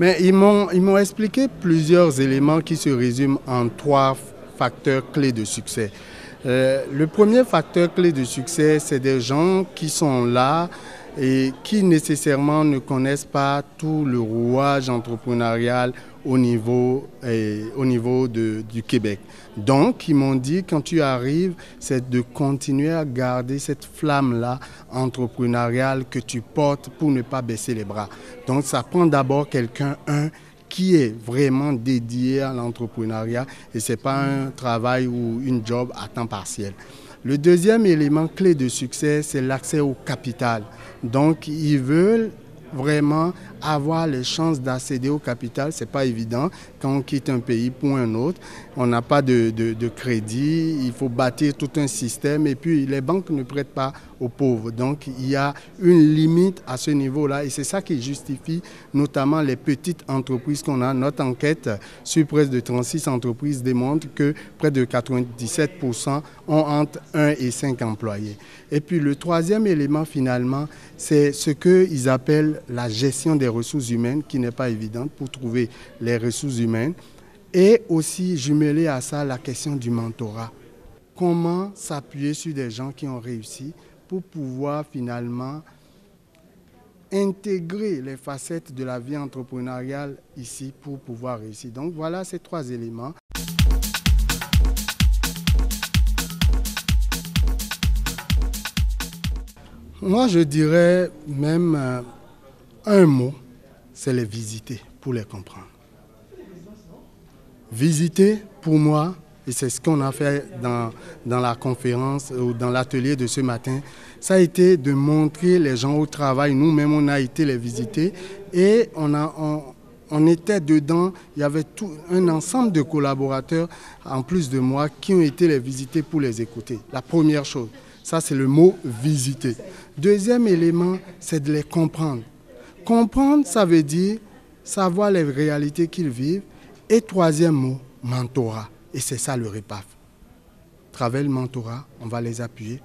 Mais ils m'ont expliqué plusieurs éléments qui se résument en 3 facteurs clés de succès. Le premier facteur clé de succès, c'est des gens qui sont là et qui nécessairement ne connaissent pas tout le rouage entrepreneurial au niveau du Québec. Donc, ils m'ont dit, quand tu arrives, c'est de continuer à garder cette flamme-là entrepreneuriale que tu portes pour ne pas baisser les bras. Donc, ça prend d'abord quelqu'un, qui est vraiment dédié à l'entrepreneuriat et ce n'est pas un travail ou une job à temps partiel. Le deuxième élément clé de succès, c'est l'accès au capital. Donc, ils veulent vraiment avoir les chances d'accéder au capital. Ce n'est pas évident quand on quitte un pays pour un autre. On n'a pas de crédit, il faut bâtir tout un système et puis les banques ne prêtent pas aux pauvres. Donc il y a une limite à ce niveau-là et c'est ça qui justifie notamment les petites entreprises qu'on a. Notre enquête sur près de 36 entreprises démontre que près de 97% ont entre 1 et 5 employés. Et puis le troisième élément finalement, c'est ce qu'ils appellent la gestion des ressources humaines qui n'est pas évidente pour trouver les ressources humaines. Et aussi jumeler à ça la question du mentorat. Comment s'appuyer sur des gens qui ont réussi pour pouvoir finalement intégrer les facettes de la vie entrepreneuriale ici pour pouvoir réussir. Donc voilà ces 3 éléments. Moi je dirais même un mot, c'est les visiter pour les comprendre. Visiter, pour moi, et c'est ce qu'on a fait dans la conférence ou dans l'atelier de ce matin, ça a été de montrer les gens au travail. Nous-mêmes, on a été les visiter et on était dedans. Il y avait tout un ensemble de collaborateurs, en plus de moi, qui ont été les visiter pour les écouter. La première chose, ça c'est le mot visiter. Deuxième élément, c'est de les comprendre. Comprendre, ça veut dire savoir les réalités qu'ils vivent. Et troisième mot, mentorat. Et c'est ça le REPAF. À travers le mentorat, on va les appuyer.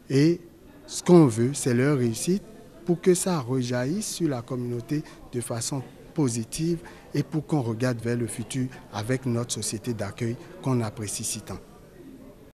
Et ce qu'on veut, c'est leur réussite pour que ça rejaillisse sur la communauté de façon positive et pour qu'on regarde vers le futur avec notre société d'accueil qu'on apprécie si tant.